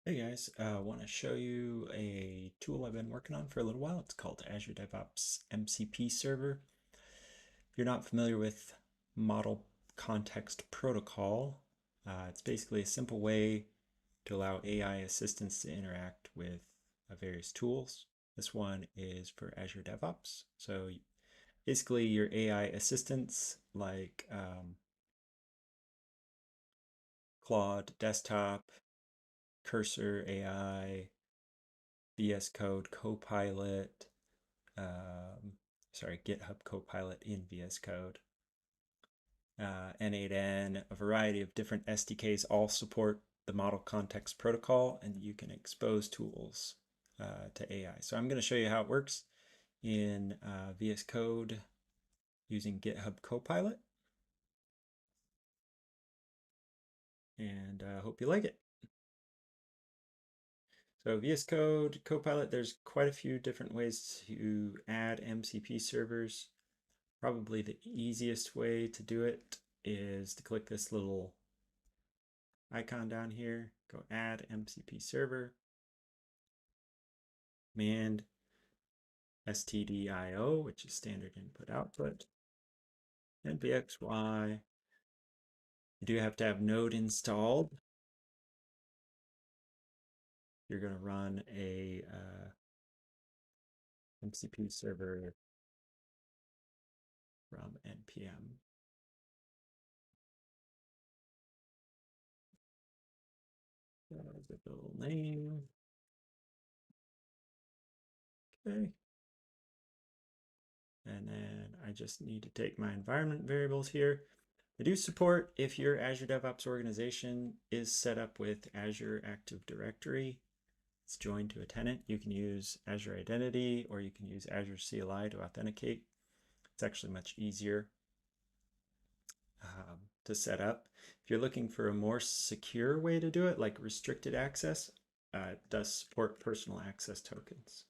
Hey guys, I want to show you a tool I've been working on for a little while. It's called Azure DevOps MCP Server. If you're not familiar with Model Context Protocol, it's basically a simple way to allow AI assistants to interact with various tools. This one is for Azure DevOps. So basically your AI assistants like Claude Desktop, Cursor AI, VS Code Copilot, um, GitHub Copilot in VS Code, N8N, a variety of different SDKs all support the Model Context Protocol, and you can expose tools to AI. So I'm going to show you how it works in VS Code using GitHub Copilot, and I hope you like it. So VS Code Copilot, there's quite a few different ways to add MCP servers. Probably the easiest way to do it is to click this little icon down here, go add MCP server, command stdio, which is standard input output, npxy. You do have to have node installed. You're going to run a MCP server from npm. The little name. Okay. And then I just need to take my environment variables here. I do support if your Azure DevOps organization is set up with Azure Active Directory. It's joined to a tenant. You can use Azure Identity or you can use Azure CLI to authenticate. It's actually much easier to set up. If you're looking for a more secure way to do it, like restricted access, it does support personal access tokens.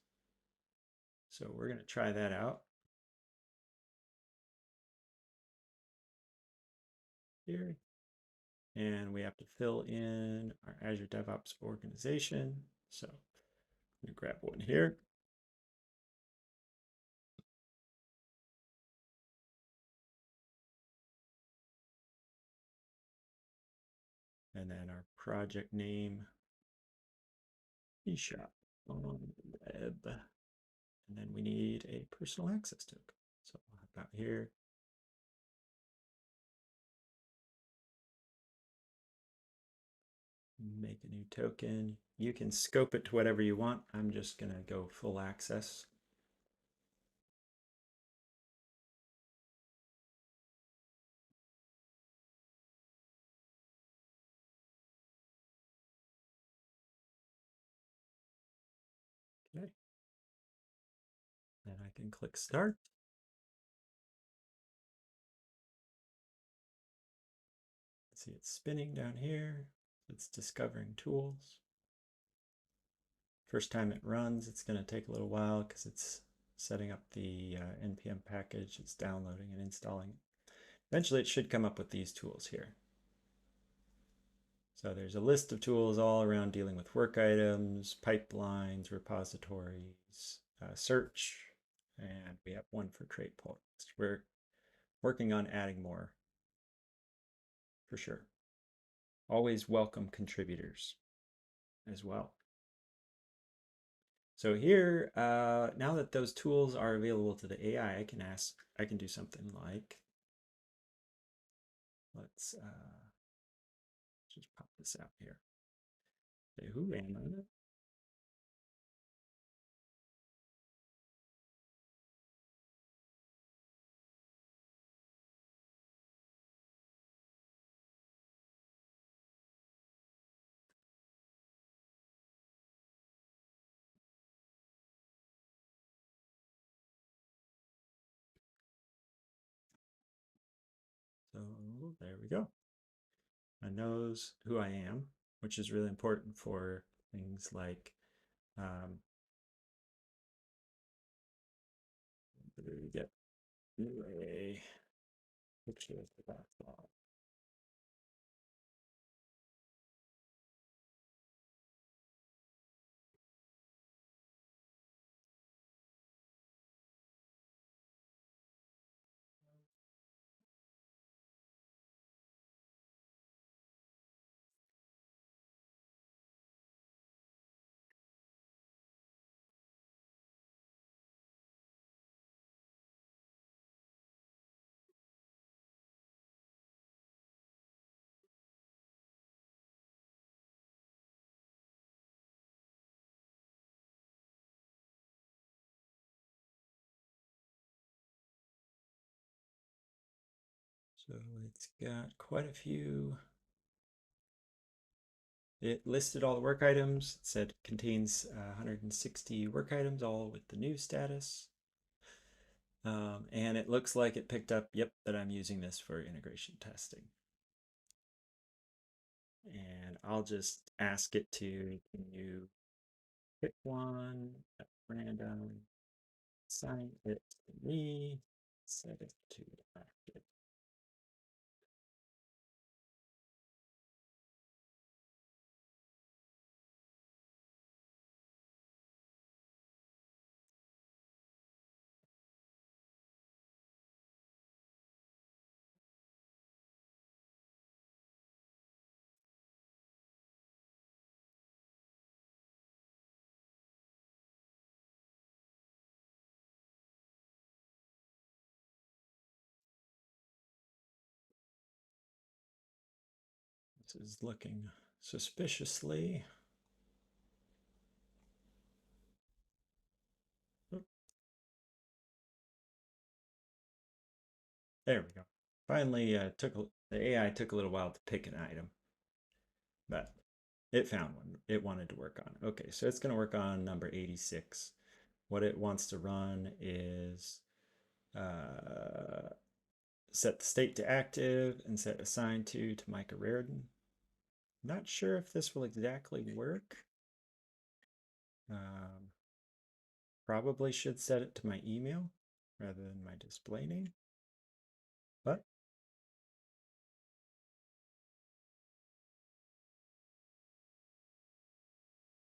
So we're going to try that out here. And we have to fill in our Azure DevOps organization. So I'm going to grab one here. And then our project name, eShop on web. And then we need a personal access token. So about here. Make a new token. You can scope it to whatever you want. I'm just going to go full access. Okay. Then I can click start. See it's spinning down here. It's discovering tools. First time it runs, it's going to take a little while because it's setting up the npm package. It's downloading and installing. Eventually it should come up with these tools here. So there's a list of tools all around dealing with work items, pipelines, repositories, search, and we have one for create pull request. We're working on adding more for sure. Always welcome contributors as well. So here, now that those tools are available to the AI, I can do something like, let's just pop this out here. Say, who am I? So there we go. I knows who I am, which is really important for things like we get a picture of the backlog. So it's got quite a few. It listed all the work items. It said it contains 160 work items, all with the new status. And it looks like it picked up, yep, that I'm using this for integration testing. And I'll just ask it to, can you pick one at random, assign it to me, set it to active. This is looking suspiciously. Oh, there we go. Finally, the AI took a little while to pick an item, but it found one it wanted to work on. Okay, so it's going to work on number 86. What it wants to run is set the state to active and set assign to Micah Raridan. Not sure if this will exactly work. Probably should set it to my email rather than my display name, but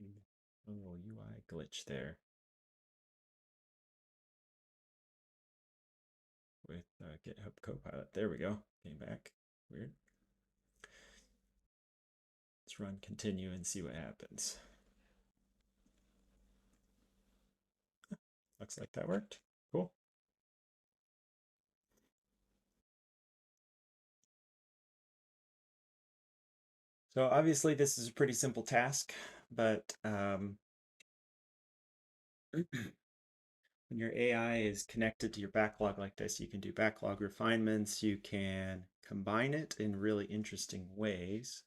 a little UI glitch there with GitHub Copilot. There we go. Came back. Weird. Let's run continue and see what happens. Looks like that worked. Cool. So obviously this is a pretty simple task, but when your AI is connected to your backlog like this, you can do backlog refinements. You can combine it in really interesting ways.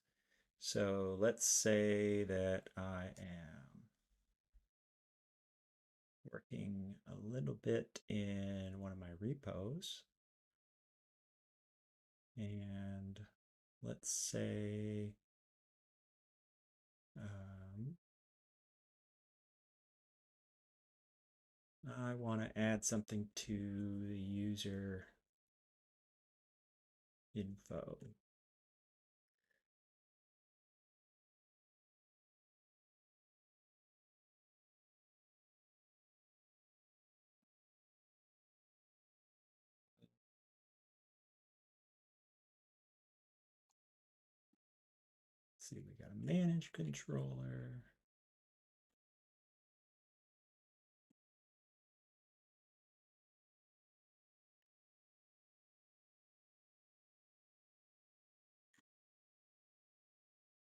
So let's say that I am working a little bit in one of my repos. And let's say I want to add something to the user info. Let's see, we got a manage controller.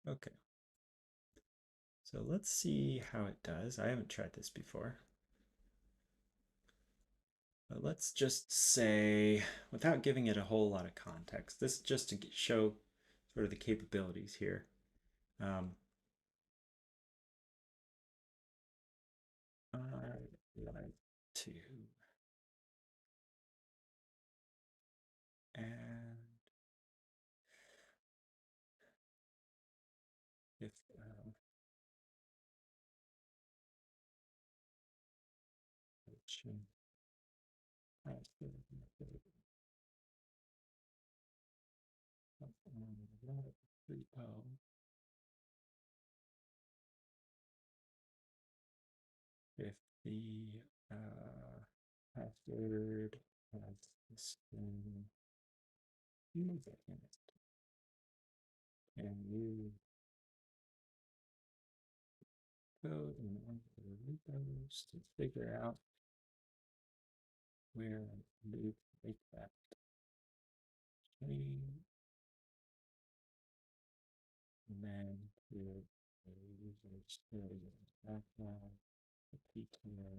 Okay. So let's see how it does. I haven't tried this before. But let's just say, without giving it a whole lot of context, this is just to show sort of the capabilities here. I'd like to add if repo if the password has this thing in it. Can you code in one of the repos to figure out where you make that change, and then to the user story background, the PTO,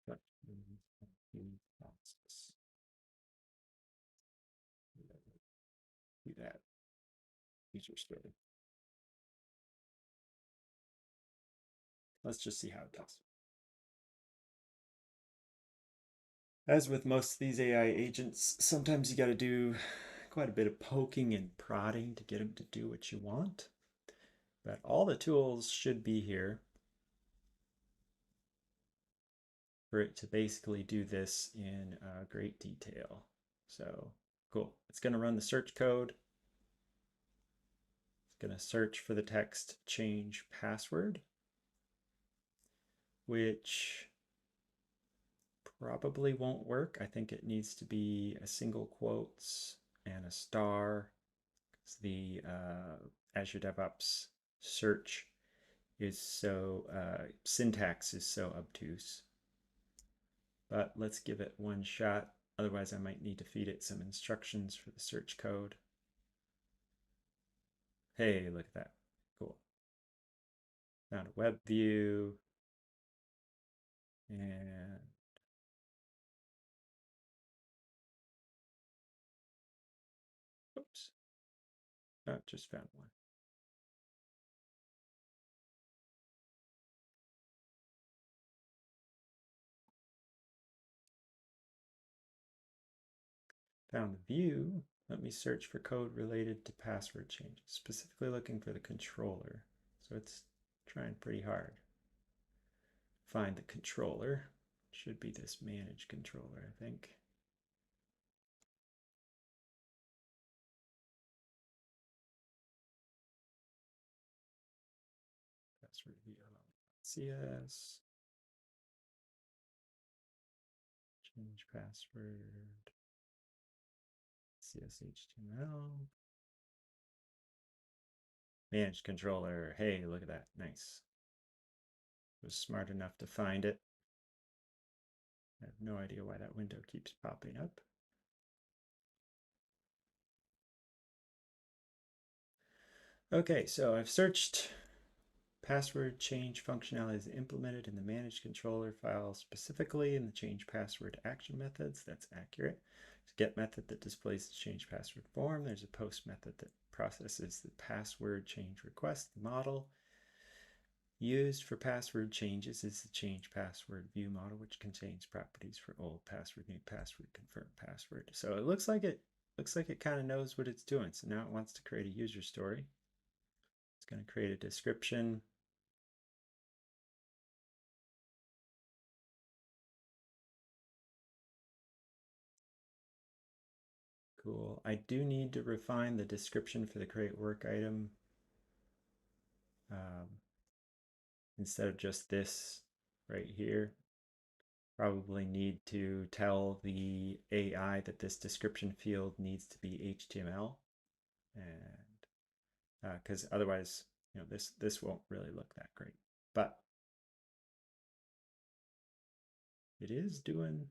instructions, and the process. user story. Let's just see how it does. As with most of these AI agents, sometimes you got to do quite a bit of poking and prodding to get them to do what you want. But all the tools should be here for it to basically do this in great detail. So cool. It's going to run the search code. It's going to search for the text change password, which probably won't work. I think it needs to be a single quotes and a star. The Azure DevOps search is so, syntax is so obtuse. But let's give it one shot. Otherwise, I might need to feed it some instructions for the search code. Hey, look at that. Cool. Found a web view. And oops. Oh, just found one. Found the view. Let me search for code related to password changes, specifically looking for the controller. So it's trying pretty hard. Find the controller. Should be this manage controller, I think. Password CS. Change password. CSHTML. Manage controller. Hey, look at that. Nice. Was smart enough to find it. I have no idea why that window keeps popping up. Okay, so I've searched password change functionality is implemented in the managed controller file, specifically in the change password action methods. That's accurate. There's a get method that displays the change password form. There's a post method that processes the password change request. The model used for password changes is the change password view model, which contains properties for old password, new password, confirm password. So it looks like it kind of knows what it's doing. So now it wants to create a user story. It's going to create a description. Cool. I do need to refine the description for the create work item. Instead of just this right here, probably need to tell the AI that this description field needs to be HTML, and because otherwise, you know, this won't really look that great. But it is doing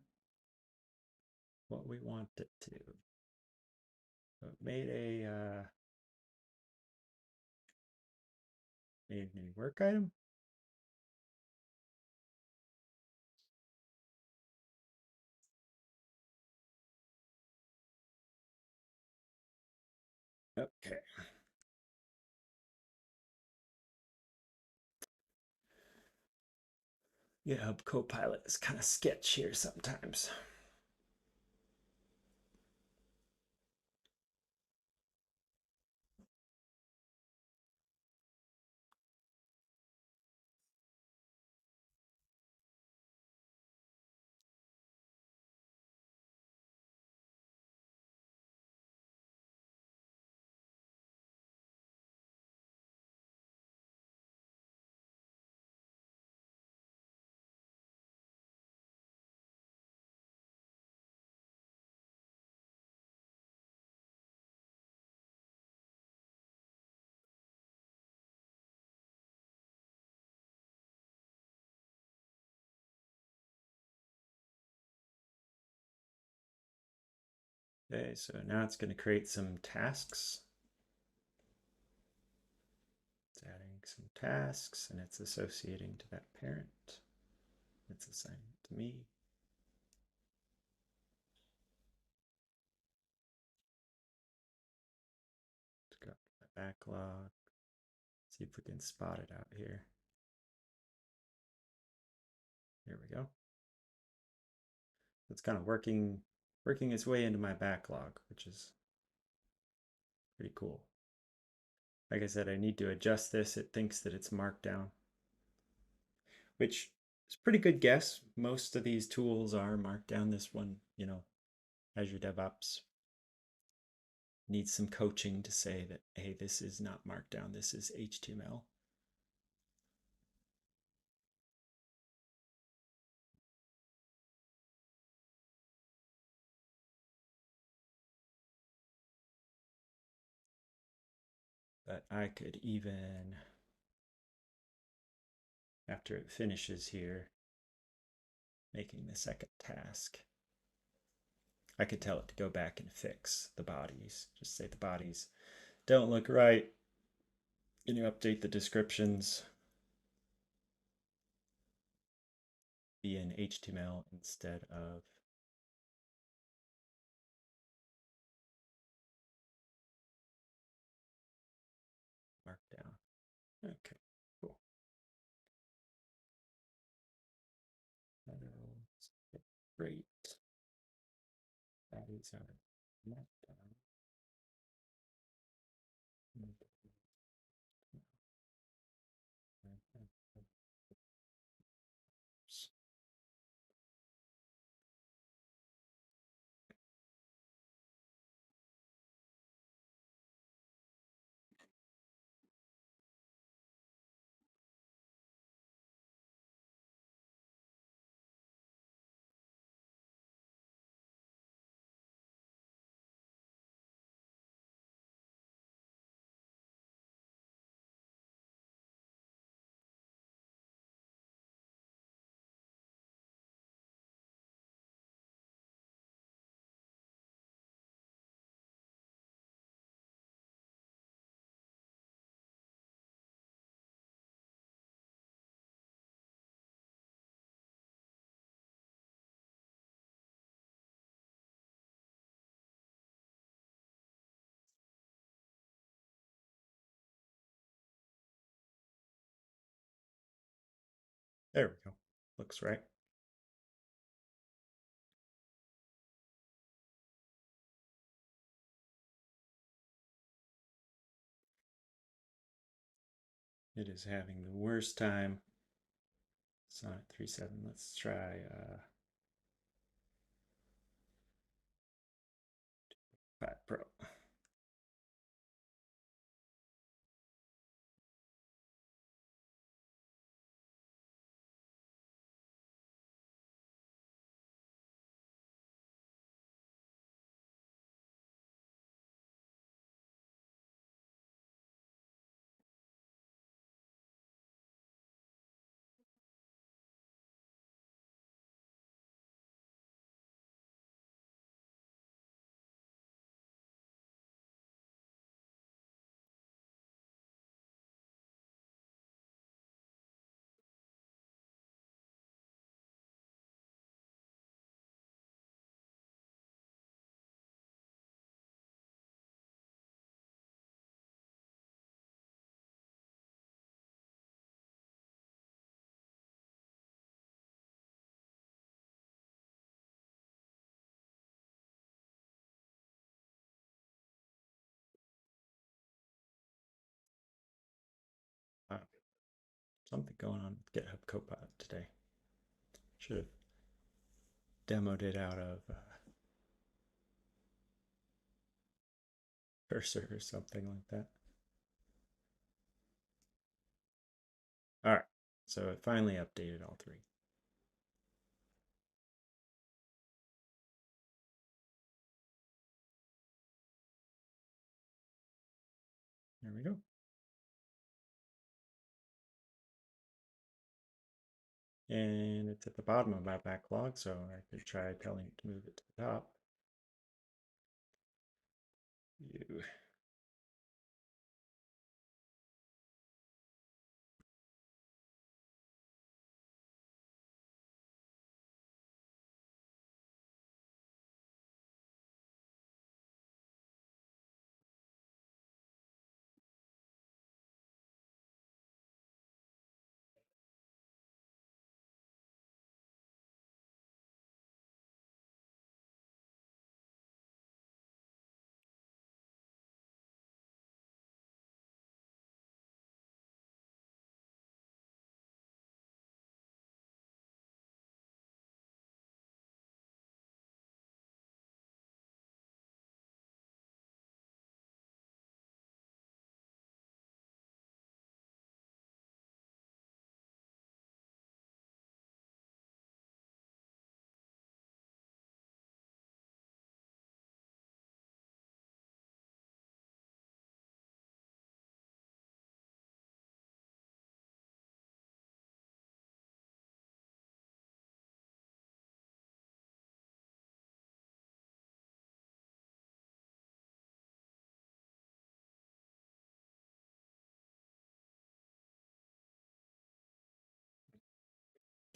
what we want it to. So it made a new work item. Okay. GitHub Copilot is kind of sketch here sometimes. Okay, so now it's going to create some tasks. It's adding some tasks and it's associating to that parent. It's assigning it to me. It's got backlog. See if we can spot it out here. There we go. It's kind of working its way into my backlog, which is pretty cool. Like I said, I need to adjust this. It thinks that it's markdown, which is a pretty good guess. Most of these tools are markdown. This one, Azure DevOps needs some coaching to say that, hey, this is not markdown, this is HTML. But I could even, after it finishes here, making the second task, I could tell it to go back and fix the bodies. Just say the bodies don't look right. Can you update the descriptions? Be in HTML instead of markdown. Okay, cool. Great. Bodies are markdown. There we go. Looks right. It is having the worst time. Sonnet 3.7. Let's try 5 Pro. Something going on with GitHub Copilot today. Should have demoed it out of Cursor or something like that. All right, so it finally updated all 3. There we go. And it's at the bottom of my backlog, so I could try telling it to move it to the top. You.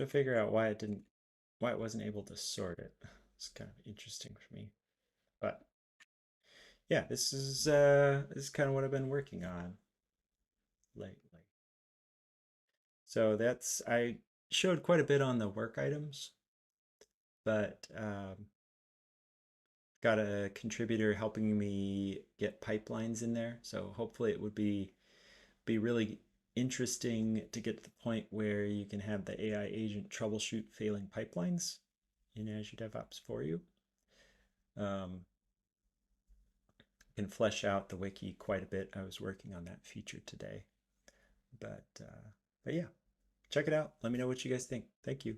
to figure out why it wasn't able to sort it. It's kind of interesting for me. But yeah, this is kind of what I've been working on lately. So I showed quite a bit on the work items, but got a contributor helping me get pipelines in there. So hopefully it would be really interesting to get to the point where you can have the AI agent troubleshoot failing pipelines in Azure DevOps for you. Can flesh out the wiki quite a bit. I was working on that feature today, but yeah, check it out. Let me know what you guys think. Thank you.